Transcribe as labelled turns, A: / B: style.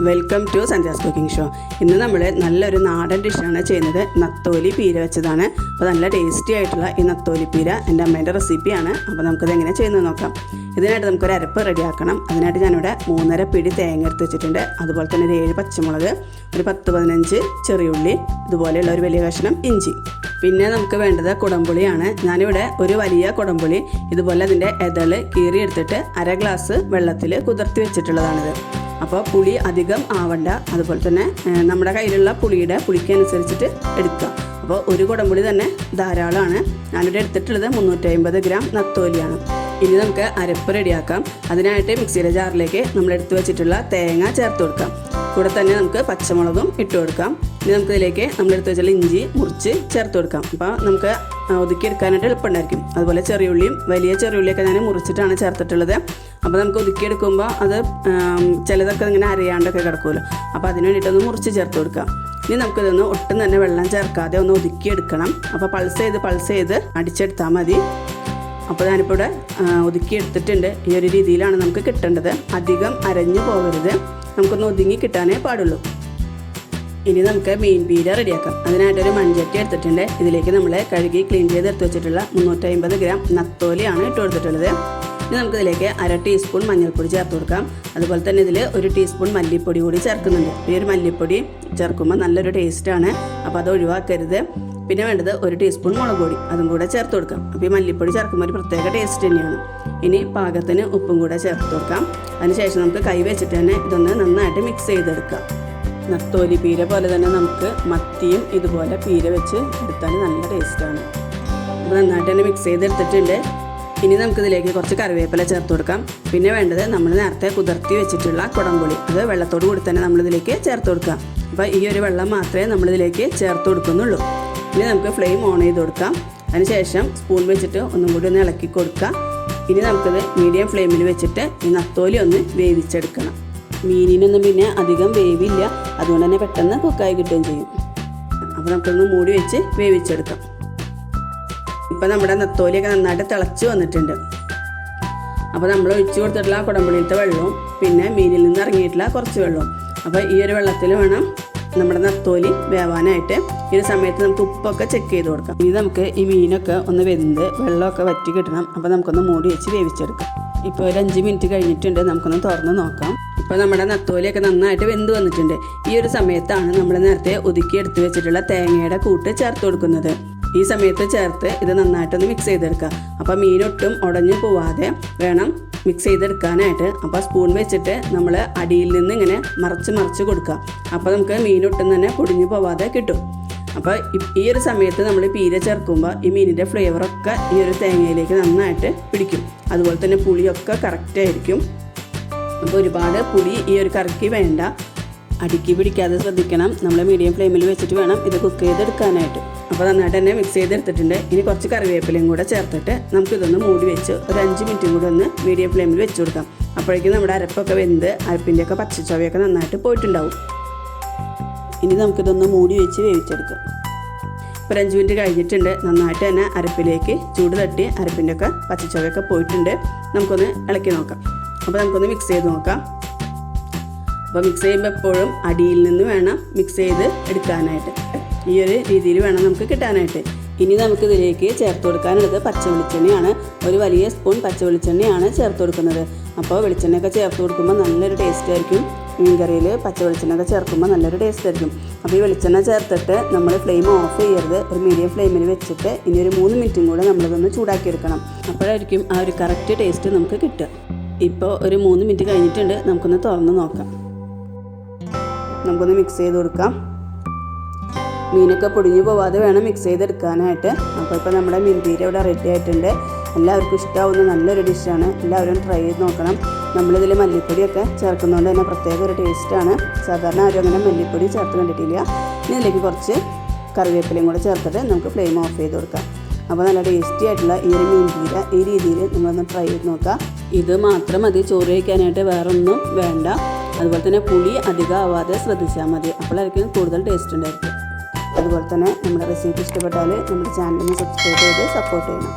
A: Welcome to Sanja's cooking show. ഇന്ന് നമ്മൾ നല്ലൊരു നാടൻ ഡിഷാണ് ചെയ്യുന്നത്. നത്തോലി പീര വെച്ചതാണ്. അപ്പോൾ നല്ല ടേസ്റ്റി ആയിട്ടുള്ള ഈ നത്തോലി പീര എൻ്റെ അമ്മേൻ്റെ റെസിപ്പിയാണ്. അപ്പോൾ നമുക്കത് എങ്ങനെ ചെയ്യുന്നത് നോക്കാം. ഇതിനായിട്ട് നമുക്കൊരു അരപ്പ് റെഡിയാക്കണം. അതിനായിട്ട് ഞാനിവിടെ 3.5 പിടി തേങ്ങ എടുത്ത് വെച്ചിട്ടുണ്ട്. അതുപോലെ തന്നെ ഒരു 7 പച്ചമുളക്, ഒരു 10-15 ചെറിയുള്ളി, ഇതുപോലെയുള്ള ഒരു വലിയ കഷ്ണം ഇഞ്ചി. പിന്നെ നമുക്ക് വേണ്ടത് കുടംപുളിയാണ്. ഞാനിവിടെ ഒരു വലിയ കുടംപുളി ഇതുപോലെ അതിൻ്റെ എതള് കീറിയെടുത്തിട്ട് 1/2 ഗ്ലാസ് വെള്ളത്തിൽ കുതിർത്തി വെച്ചിട്ടുള്ളതാണിത്. അപ്പോൾ പുളി അധികം ആവണ്ട. അതുപോലെ തന്നെ നമ്മുടെ കയ്യിലുള്ള പുളിക്കനുസരിച്ചിട്ട് എടുക്കുക. അപ്പോൾ ഒരു കുടംപുളി തന്നെ ധാരാളമാണ്. ഞാനിവിടെ എടുത്തിട്ടുള്ളത് 350 ഗ്രാം നത്തോലിയാണ്. ഇനി നമുക്ക് അരപ്പ് റെഡിയാക്കാം. അതിനായിട്ട് മിക്സിയുടെ ജാറിലേക്ക് നമ്മൾ എടുത്തു വെച്ചിട്ടുള്ള തേങ്ങ ചേർത്ത് കൊടുക്കാം. കൂടെ തന്നെ നമുക്ക് പച്ചമുളകും ഇട്ട് കൊടുക്കാം. ഇനി നമുക്കിതിലേക്ക് നമ്മളെടുത്ത് വെച്ചുള്ള ഇഞ്ചി മുറിച്ച് ചേർത്ത് കൊടുക്കാം. അപ്പോൾ നമുക്ക് ഒതുക്കിയെടുക്കാനായിട്ട് എളുപ്പമുണ്ടായിരിക്കും. അതുപോലെ ചെറിയുള്ളിയും വലിയ ചെറിയുള്ളിയൊക്കെ ഞാൻ മുറിച്ചിട്ടാണ് ചേർത്തിട്ടുള്ളത്. അപ്പോൾ നമുക്ക് ഒതുക്കിയെടുക്കുമ്പോൾ അത് ചിലതൊക്കെ ഇങ്ങനെ അരയാണ്ടൊക്കെ കിടക്കുമല്ലോ. അപ്പോൾ അതിന് വേണ്ടിയിട്ടൊന്ന് മുറിച്ച് ചേർത്ത് കൊടുക്കാം. ഇനി നമുക്കിതൊന്ന് ഒട്ടും തന്നെ വെള്ളം ചേർക്കാതെ ഒന്ന് ഒതുക്കിയെടുക്കണം. അപ്പോൾ പൾസ് ചെയ്ത് അടിച്ചെടുത്താൽ മതി. അപ്പോൾ ഞാനിപ്പോൾ ഇവിടെ ഒതുക്കിയെടുത്തിട്ടുണ്ട്. ഈ ഒരു രീതിയിലാണ് നമുക്ക് കിട്ടേണ്ടത്. അധികം അരഞ്ഞു പോകരുത്. നമുക്കൊന്ന് ഒതുങ്ങി കിട്ടാനേ പാടുള്ളൂ. ഇനി നമുക്ക് മീൻ പീര റെഡിയാക്കാം. അതിനായിട്ടൊരു മൺചട്ടി എടുത്തിട്ടുണ്ട്. ഇതിലേക്ക് നമ്മൾ കഴുകി ക്ലീൻ ചെയ്ത് എടുത്ത് വെച്ചിട്ടുള്ള 350 ഗ്രാം നത്തോലിയാണ് ഇട്ട് കൊടുത്തിട്ടുള്ളത്. ഇനി നമുക്കിതിലേക്ക് 1/2 ടീസ്പൂൺ മഞ്ഞൾപ്പൊടി ചേർത്ത് കൊടുക്കാം. അതുപോലെ തന്നെ ഇതിൽ 1 ടീസ്പൂൺ മല്ലിപ്പൊടി കൂടി ചേർക്കുന്നുണ്ട്. ഈ ഒരു മല്ലിപ്പൊടി ചേർക്കുമ്പോൾ നല്ലൊരു ടേസ്റ്റാണ്. അപ്പോൾ അത് ഒഴിവാക്കരുത്. പിന്നെ വേണ്ടത് 1 ടീസ്പൂൺ മുളക് പൊടി, അതും കൂടെ ചേർത്ത് കൊടുക്കാം. അപ്പോൾ ഈ മല്ലിപ്പൊടി ചേർക്കുമ്പോൾ ഒരു പ്രത്യേക ടേസ്റ്റ് തന്നെയാണ്. ഇനി പാകത്തിന് ഉപ്പും കൂടെ ചേർത്ത് കൊടുക്കാം. അതിനുശേഷം നമുക്ക് കൈ വെച്ചിട്ട് തന്നെ ഇതൊന്ന് നന്നായിട്ട് മിക്സ് ചെയ്തെടുക്കാം. നത്തോലി പീര പോലെ തന്നെ നമുക്ക് മത്തിയും ഇതുപോലെ പീര വെച്ച് എടുത്താൽ നല്ല ടേസ്റ്റാണ്. അപ്പോൾ നന്നായിട്ട് തന്നെ മിക്സ് ചെയ്തെടുത്തിട്ടുണ്ട്. ഇനി നമുക്കിതിലേക്ക് കുറച്ച് കറിവേപ്പില ചേർത്ത് കൊടുക്കാം. പിന്നെ വേണ്ടത് നമ്മൾ നേരത്തെ കുതിർത്തി വെച്ചിട്ടുള്ള കുടംപുളി, അത് വെള്ളത്തോട് കൂടി തന്നെ നമ്മളിതിലേക്ക് ചേർത്ത് കൊടുക്കാം. അപ്പോൾ ഈ ഒരു വെള്ളം മാത്രമേ നമ്മളിതിലേക്ക് ചേർത്ത് കൊടുക്കുന്നുള്ളൂ. ഇനി നമുക്ക് ഫ്ലെയിം ഓൺ ചെയ്ത് കൊടുക്കാം. അതിനുശേഷം സ്പൂൺ വെച്ചിട്ട് ഒന്നും കൂടി ഒന്ന് ഇളക്കി കൊടുക്കാം. ഇനി നമുക്കിത് മീഡിയം ഫ്ലെയിമിൽ വെച്ചിട്ട് ഈ നത്തോലി ഒന്ന് വേവിച്ചെടുക്കണം. മീനിനൊന്നും പിന്നെ അധികം വേവില്ല, അതുകൊണ്ട് തന്നെ പെട്ടെന്ന് കുക്കായി കിട്ടുകയും ചെയ്യും. അപ്പോൾ നമുക്കൊന്ന് മൂടി വെച്ച് വേവിച്ചെടുക്കാം. ഇപ്പോൾ നമ്മുടെ നത്തോലിയൊക്കെ നന്നായിട്ട് തിളച്ച് വന്നിട്ടുണ്ട്. അപ്പോൾ നമ്മൾ ഒഴിച്ചു കൊടുത്തിട്ടുള്ള കുടംപുളിയിലത്തെ വെള്ളവും പിന്നെ മീനിൽ നിന്ന് ഇറങ്ങിയിട്ടുള്ള കുറച്ച് വെള്ളവും, അപ്പോൾ ഈ ഒരു വെള്ളത്തിൽ വേണം നമ്മുടെ നത്തോലി വേവാനായിട്ട്. ഈ ഒരു സമയത്ത് നമുക്ക് ഉപ്പൊക്കെ ചെക്ക് ചെയ്ത് കൊടുക്കാം. ഇനി നമുക്ക് ഈ മീനൊക്കെ ഒന്ന് വെന്ത് വെള്ളമൊക്കെ വറ്റി കിട്ടണം. അപ്പോൾ നമുക്കൊന്ന് മൂടി വെച്ച് വേവിച്ചെടുക്കാം. ഇപ്പോൾ ഒരു 5 മിനിറ്റ് കഴിഞ്ഞിട്ടുണ്ട്. നമുക്കൊന്ന് തുറന്ന് നോക്കാം. ഇപ്പോൾ നമ്മുടെ നത്തോലിയൊക്കെ നന്നായിട്ട് വെന്ത് വന്നിട്ടുണ്ട്. ഈ ഒരു സമയത്താണ് നമ്മൾ നേരത്തെ ഒതുക്കി എടുത്ത് വെച്ചിട്ടുള്ള തേങ്ങയുടെ കൂട്ട് ചേർത്ത് കൊടുക്കുന്നത്. ഈ സമയത്ത് ചേർത്ത് ഇത് നന്നായിട്ടൊന്ന് മിക്സ് ചെയ്തെടുക്കുക. അപ്പോൾ മീനൊട്ടും ഉടഞ്ഞു പോവാതെ വേണം മിക്സ് ചെയ്തെടുക്കാനായിട്ട്. അപ്പോൾ സ്പൂൺ വെച്ചിട്ട് നമ്മൾ അടിയിൽ നിന്ന് ഇങ്ങനെ മറച്ച് കൊടുക്കുക. അപ്പോൾ നമുക്ക് മീനൊട്ടും തന്നെ പൊടിഞ്ഞു പോവാതെ കിട്ടും. അപ്പോൾ ഈ ഒരു സമയത്ത് നമ്മൾ പീര ചേർക്കുമ്പോൾ ഈ മീനിൻ്റെ ഫ്ലേവറൊക്കെ ഈ ഒരു തേങ്ങയിലേക്ക് നന്നായിട്ട് പിടിക്കും. അതുപോലെ തന്നെ പുളിയൊക്കെ കറക്റ്റായിരിക്കും. അപ്പോൾ ഒരുപാട് പുളി ഈ ഒരു കറിക്ക് വേണ്ട. അടുക്കി പിടിക്കാതെ ശ്രദ്ധിക്കണം. നമ്മൾ മീഡിയം ഫ്ലെയിമിൽ വെച്ചിട്ട് വേണം ഇത് കുക്ക് ചെയ്തെടുക്കാനായിട്ട്. അപ്പോൾ നന്നായിട്ട് തന്നെ മിക്സ് ചെയ്തെടുത്തിട്ടുണ്ട്. ഇനി കുറച്ച് കറിവേപ്പിലയും കൂടെ ചേർത്തിട്ട് നമുക്കിതൊന്ന് മൂടി വെച്ച് ഒരു 5 മിനിറ്റും കൂടെ ഒന്ന് മീഡിയം ഫ്ലെയിമിൽ വെച്ച് കൊടുക്കാം. അപ്പോഴേക്കും നമ്മുടെ അരപ്പൊക്കെ വെന്ത് അരപ്പിൻ്റെയൊക്കെ പച്ചച്ചവയൊക്കെ നന്നായിട്ട് പോയിട്ടുണ്ടാവും. ഇനി നമുക്കിതൊന്ന് മൂടി വെച്ച് വേവിച്ചെടുക്കാം. ഇപ്പോൾ 5 മിനിറ്റ് കഴിഞ്ഞിട്ടുണ്ട്. നന്നായിട്ട് തന്നെ അരപ്പിലേക്ക് ചൂട് തട്ടി അരപ്പിൻ്റെയൊക്കെ പച്ചച്ചവയൊക്കെ പോയിട്ടുണ്ട്. നമുക്കൊന്ന് ഇളക്കി നോക്കാം. അപ്പോൾ നമുക്കൊന്ന് മിക്സ് ചെയ്ത് നോക്കാം. അപ്പോൾ മിക്സ് ചെയ്യുമ്പോൾ എപ്പോഴും അടിയിൽ നിന്ന് വേണം മിക്സ് ചെയ്ത് എടുക്കാനായിട്ട്. ഈ ഒരു രീതിയിൽ വേണം നമുക്ക് കിട്ടാനായിട്ട്. ഇനി നമുക്കിതിലേക്ക് ചേർത്ത് കൊടുക്കാനുള്ളത് പച്ച വെളിച്ചെണ്ണയാണ്. ഒരു വലിയ സ്പൂൺ പച്ച വെളിച്ചെണ്ണയാണ് ചേർത്ത് കൊടുക്കുന്നത്. അപ്പോൾ വെളിച്ചെണ്ണയൊക്കെ ചേർത്ത് കൊടുക്കുമ്പോൾ നല്ലൊരു ടേസ്റ്റ് ആയിരിക്കും. മീൻകറിയിൽ പച്ച വെളിച്ചെണ്ണയൊക്കെ ചേർക്കുമ്പോൾ നല്ലൊരു ടേസ്റ്റ് ആയിരിക്കും. അപ്പോൾ ഈ വെളിച്ചെണ്ണ ചേർത്തിട്ട് നമ്മൾ ഫ്ലെയിം ഓഫ് ചെയ്യരുത്. ഒരു മീഡിയം ഫ്ലെയിമിൽ വെച്ചിട്ട് ഇനി ഒരു 3 മിനിറ്റും കൂടെ നമ്മളിതൊന്ന് ചൂടാക്കിയെടുക്കണം. അപ്പോഴായിരിക്കും ആ ഒരു കറക്റ്റ് ടേസ്റ്റ് നമുക്ക് കിട്ടുക. ഇപ്പോൾ ഒരു 3 മിനിറ്റ് കഴിഞ്ഞിട്ടുണ്ട്. നമുക്കൊന്ന് തുറന്ന് നോക്കാം. നമുക്കൊന്ന് മിക്സ് ചെയ്ത് കൊടുക്കാം. മീനൊക്കെ പൊടിഞ്ഞു പോവാതെ വേണം മിക്സ് ചെയ്തെടുക്കാനായിട്ട്. അപ്പോൾ ഇപ്പോൾ നമ്മുടെ മീൻ പീര ഇവിടെ റെഡി ആയിട്ടുണ്ട്. എല്ലാവർക്കും ഇഷ്ടമാവുന്ന നല്ലൊരു ഡിഷാണ്. എല്ലാവരും ട്രൈ ചെയ്ത് നോക്കണം. നമ്മളിതിൽ മല്ലിപ്പൊടിയൊക്കെ ചേർക്കുന്നതുകൊണ്ട് തന്നെ പ്രത്യേക ഒരു ടേസ്റ്റാണ്. സാധാരണ ആരും അങ്ങനെ മല്ലിപ്പൊടി ചേർത്ത് കണ്ടിട്ടില്ല. ഇനി ഇതിലേക്ക് കുറച്ച് കറിവേപ്പിലയും കൂടെ ചേർത്തിട്ട് നമുക്ക് ഫ്ലെയിം ഓഫ് ചെയ്ത് കൊടുക്കാം. അപ്പോൾ നല്ല ടേസ്റ്റി ആയിട്ടുള്ള ഈ ഒരു മീൻ പീര ഈ രീതിയിൽ നിങ്ങളൊന്ന് ട്രൈ ചെയ്ത് നോക്കാം. ഇത് മാത്രം മതി, ചോറ് കഴിക്കാനായിട്ട് വേറൊന്നും വേണ്ട. അതുപോലെ തന്നെ പുളി അധികം ആവാതെ ശ്രദ്ധിച്ചാൽ മതി. അപ്പോഴായിരിക്കും കൂടുതൽ ടേസ്റ്റ് ഉണ്ടായിരിക്കും. അതുപോലെ തന്നെ നമ്മുടെ റെസിപ്പി ഇഷ്ടപ്പെട്ടാൽ നമ്മുടെ ചാനലിന് സബ്സ്ക്രൈബ് ചെയ്ത് സപ്പോർട്ട് ചെയ്യണം.